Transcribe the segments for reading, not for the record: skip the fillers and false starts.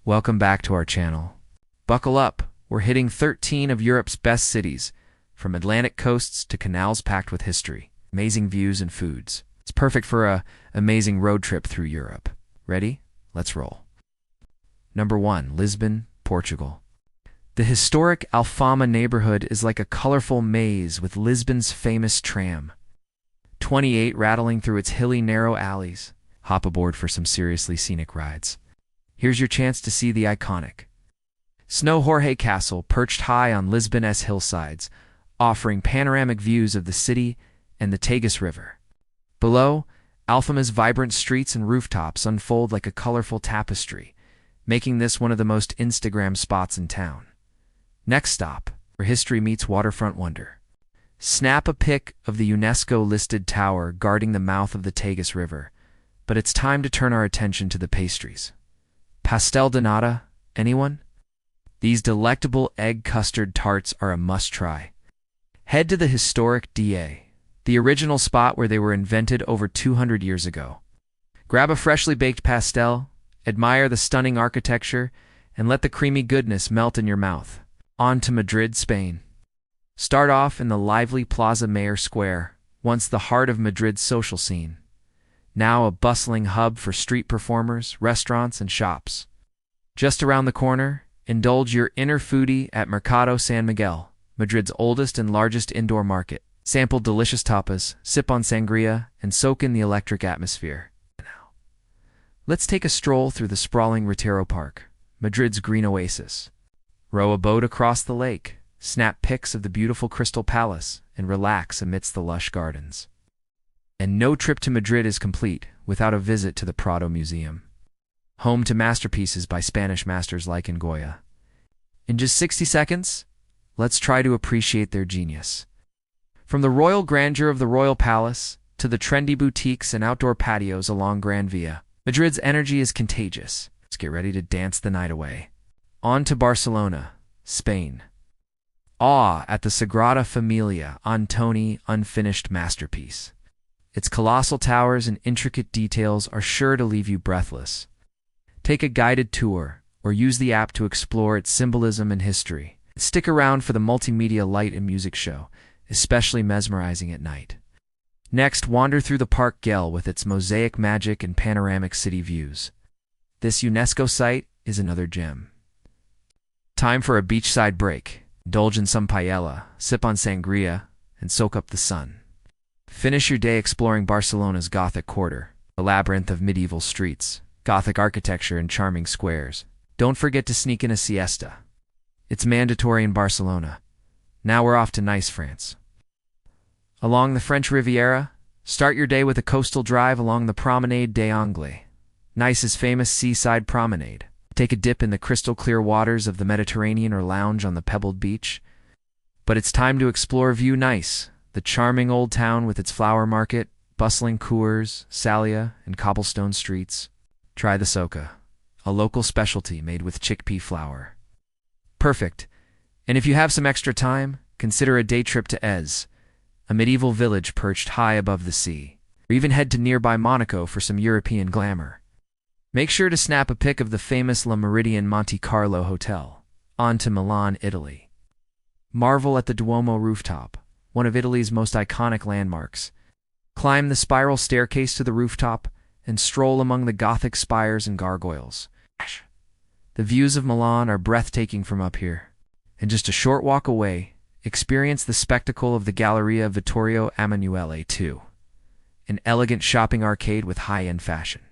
Welcome back to our channel. Buckle up, we're hitting 13 of Europe's best cities, from Atlantic coasts to canals packed with history, amazing views and foods. It's perfect for an amazing road trip through Europe. Ready? Let's roll. Number 1. Lisbon, Portugal. The historic Alfama neighborhood is like a colorful maze with Lisbon's famous Tram. 28 rattling through its hilly, narrow alleys. Hop aboard for some seriously scenic rides. Here's your chance to see the iconic Snow Jorge Castle, perched high on Lisbon's hillsides, offering panoramic views of the city and the Tagus River. Below, Alfama's vibrant streets and rooftops unfold like a colorful tapestry, making this one of the most Instagram spots in town. Next stop, where history meets waterfront wonder. Snap a pic of the UNESCO-listed tower guarding the mouth of the Tagus River, but it's time to turn our attention to the pastries. Pastel de nata, anyone? These delectable egg custard tarts are a must-try. Head to the historic DA, the original spot where they were invented over 200 years ago. Grab a freshly baked pastel, admire the stunning architecture, and let the creamy goodness melt in your mouth. On to Madrid, Spain. Start off in the lively Plaza Mayor Square, once the heart of Madrid's social scene. Now a bustling hub for street performers, restaurants, and shops. Just around the corner, indulge your inner foodie at Mercado San Miguel, Madrid's oldest and largest indoor market. Sample delicious tapas, sip on sangria, and soak in the electric atmosphere. Now, let's take a stroll through the sprawling Retiro Park, Madrid's green oasis. Row a boat across the lake, snap pics of the beautiful Crystal Palace, and relax amidst the lush gardens. And no trip to Madrid is complete without a visit to the Prado Museum, home to masterpieces by Spanish masters like Goya. In just 60 seconds, let's try to appreciate their genius. From the royal grandeur of the Royal Palace to the trendy boutiques and outdoor patios along Gran Via, Madrid's energy is contagious. Let's get ready to dance the night away. On to Barcelona, Spain. Awe at the Sagrada Familia Antoni unfinished masterpiece. Its colossal towers and intricate details are sure to leave you breathless. Take a guided tour or use the app to explore its symbolism and history. Stick around for the multimedia light and music show, especially mesmerizing at night. Next, wander through the Park Güell with its mosaic magic and panoramic city views. This UNESCO site is another gem. Time for a beachside break. Indulge in some paella, sip on sangria, and soak up the sun. Finish your day exploring Barcelona's Gothic quarter, a labyrinth of medieval streets, Gothic architecture, and charming squares. Don't forget to sneak in a siesta. It's mandatory in Barcelona. Now we're off to Nice, France. Along the French Riviera, start your day with a coastal drive along the Promenade des Anglais, Nice's famous seaside promenade. Take a dip in the crystal-clear waters of the Mediterranean or lounge on the pebbled beach. But it's time to explore View Nice, the charming old town with its flower market, bustling cours, salia, and cobblestone streets. Try the soca, a local specialty made with chickpea flour. Perfect. And if you have some extra time, consider a day trip to Ez, a medieval village perched high above the sea. Or even head to nearby Monaco for some European glamour. Make sure to snap a pic of the famous Le Méridien Monte Carlo Hotel. On to Milan, Italy. Marvel at the Duomo rooftop, one of Italy's most iconic landmarks. Climb the spiral staircase to the rooftop and stroll among the Gothic spires and gargoyles. The views of Milan are breathtaking from up here. And just a short walk away, experience the spectacle of the Galleria Vittorio Emanuele II, an elegant shopping arcade with high-end fashion,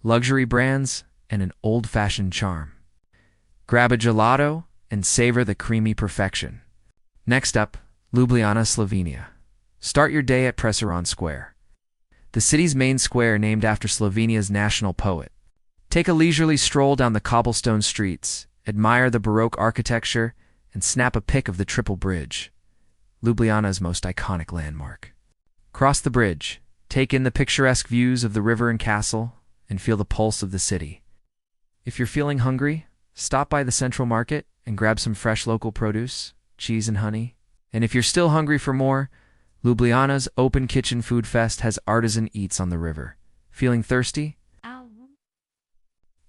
luxury brands, and an old-fashioned charm. Grab a gelato and savor the creamy perfection. Next up, Ljubljana, Slovenia. Start your day at Prešeren Square, the city's main square named after Slovenia's national poet. Take a leisurely stroll down the cobblestone streets, admire the Baroque architecture, and snap a pic of the Triple Bridge, Ljubljana's most iconic landmark. Cross the bridge, take in the picturesque views of the river and castle, and feel the pulse of the city. If you're feeling hungry, stop by the Central Market and grab some fresh local produce, cheese and honey. And if you're still hungry for more, Ljubljana's Open Kitchen Food Fest has artisan eats on the river. Feeling thirsty?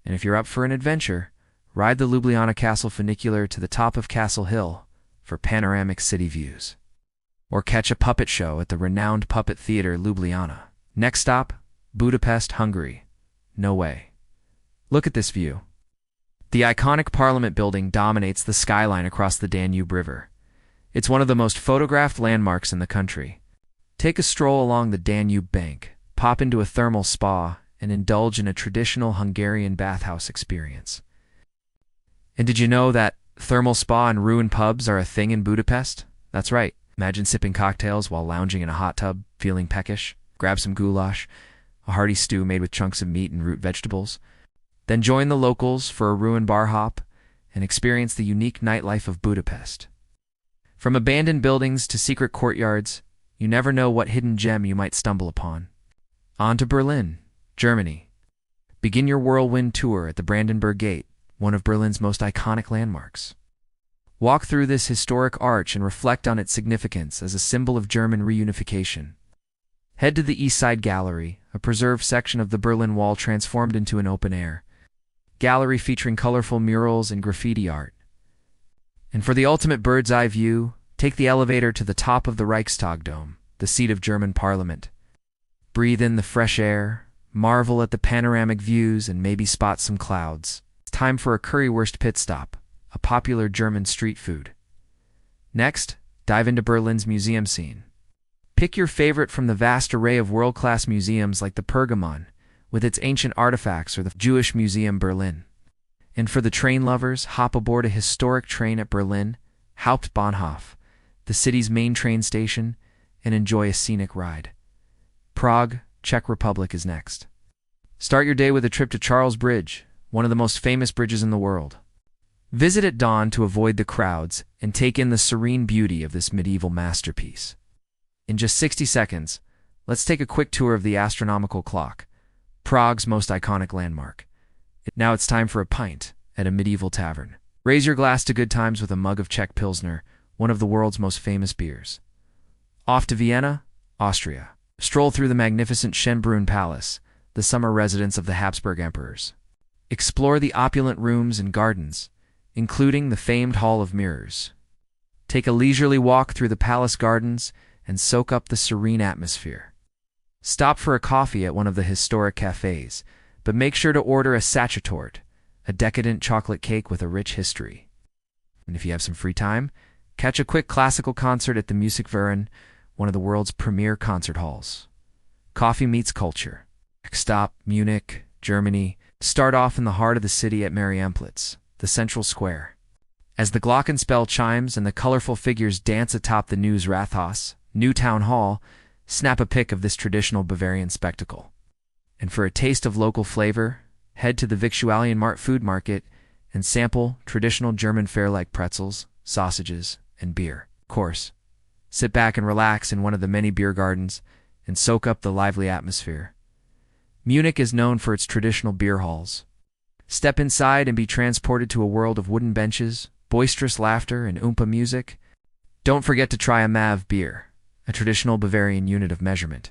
And if you're up for an adventure, ride the Ljubljana Castle funicular to the top of Castle Hill for panoramic city views. Or catch a puppet show at the renowned puppet theater Ljubljana. Next stop, Budapest, Hungary. No way. Look at this view. The iconic Parliament building dominates the skyline across the Danube River. It's one of the most photographed landmarks in the country. Take a stroll along the Danube bank, pop into a thermal spa, and indulge in a traditional Hungarian bathhouse experience. And did you know that thermal spa and ruined pubs are a thing in Budapest? That's right. Imagine sipping cocktails while lounging in a hot tub, feeling peckish. Grab some goulash, a hearty stew made with chunks of meat and root vegetables. Then join the locals for a ruined bar hop and experience the unique nightlife of Budapest. From abandoned buildings to secret courtyards, you never know what hidden gem you might stumble upon. On to Berlin, Germany. Begin your whirlwind tour at the Brandenburg Gate, one of Berlin's most iconic landmarks. Walk through this historic arch and reflect on its significance as a symbol of German reunification. Head to the East Side Gallery, a preserved section of the Berlin Wall transformed into an open-air gallery featuring colorful murals and graffiti art. And for the ultimate bird's-eye view, take the elevator to the top of the Reichstag Dome, the seat of German Parliament. Breathe in the fresh air, marvel at the panoramic views, and maybe spot some clouds. It's time for a currywurst pit stop, a popular German street food. Next, dive into Berlin's museum scene. Pick your favorite from the vast array of world-class museums like the Pergamon, with its ancient artifacts, or the Jewish Museum Berlin. And for the train lovers, hop aboard a historic train at Berlin, Hauptbahnhof, the city's main train station, and enjoy a scenic ride. Prague, Czech Republic is next. Start your day with a trip to Charles Bridge, one of the most famous bridges in the world. Visit at dawn to avoid the crowds and take in the serene beauty of this medieval masterpiece. In just 60 seconds, let's take a quick tour of the astronomical clock, Prague's most iconic landmark. Now it's time for a pint at a medieval tavern. Raise your glass to good times with a mug of Czech Pilsner, one of the world's most famous beers. Off to Vienna, Austria. Stroll through the magnificent Schönbrunn Palace, the summer residence of the Habsburg emperors. Explore the opulent rooms and gardens, including the famed Hall of Mirrors. Take a leisurely walk through the palace gardens and soak up the serene atmosphere. Stop for a coffee at one of the historic cafes, but make sure to order a Sachertorte, a decadent chocolate cake with a rich history. And if you have some free time, catch a quick classical concert at the Musikverein, one of the world's premier concert halls. Coffee meets culture. Next stop, Munich, Germany. Start off in the heart of the city at Marienplatz, the central square. As the glockenspiel chimes and the colorful figures dance atop the Neues Rathaus, New Town Hall, snap a pic of this traditional Bavarian spectacle. And for a taste of local flavor, head to the Victualienmarkt food market and sample traditional German fare like pretzels, sausages, and beer. Of course, sit back and relax in one of the many beer gardens and soak up the lively atmosphere. Munich is known for its traditional beer halls. Step inside and be transported to a world of wooden benches, boisterous laughter, and oompa music. Don't forget to try a Mav beer, a traditional Bavarian unit of measurement.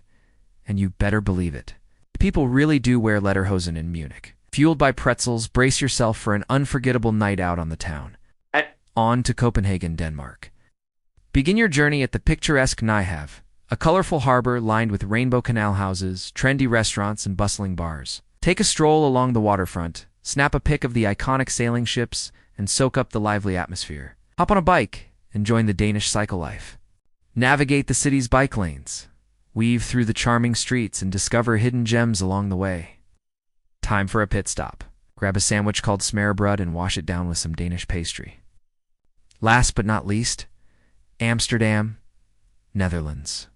And you better believe it. People really do wear lederhosen in Munich. Fueled by pretzels, brace yourself for an unforgettable night out on the town. On to Copenhagen, Denmark. Begin your journey at the picturesque Nyhavn, a colorful harbor lined with rainbow canal houses, trendy restaurants, and bustling bars. Take a stroll along the waterfront, snap a pic of the iconic sailing ships, and soak up the lively atmosphere. Hop on a bike and join the Danish cycle life. Navigate the city's bike lanes, weave through the charming streets, and discover hidden gems along the way. Time for a pit stop. Grab a sandwich called smørrebrød and wash it down with some Danish pastry. Last but not least, Amsterdam, Netherlands.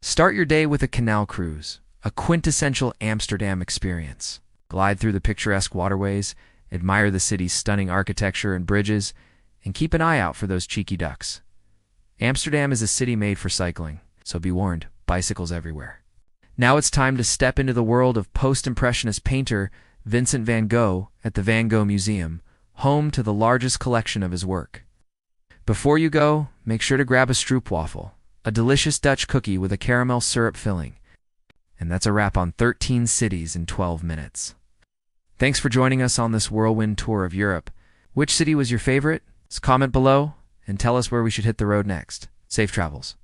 Start your day with a canal cruise, a quintessential Amsterdam experience. Glide through the picturesque waterways, admire the city's stunning architecture and bridges, and keep an eye out for those cheeky ducks. Amsterdam is a city made for cycling, so be warned, bicycles everywhere. Now it's time to step into the world of post-impressionist painter Vincent van Gogh at the Van Gogh Museum, home to the largest collection of his work. Before you go, make sure to grab a stroopwafel, a delicious Dutch cookie with a caramel syrup filling. And that's a wrap on 13 cities in 12 minutes. Thanks for joining us on this whirlwind tour of Europe. Which city was your favorite? Comment below and tell us where we should hit the road next. Safe travels.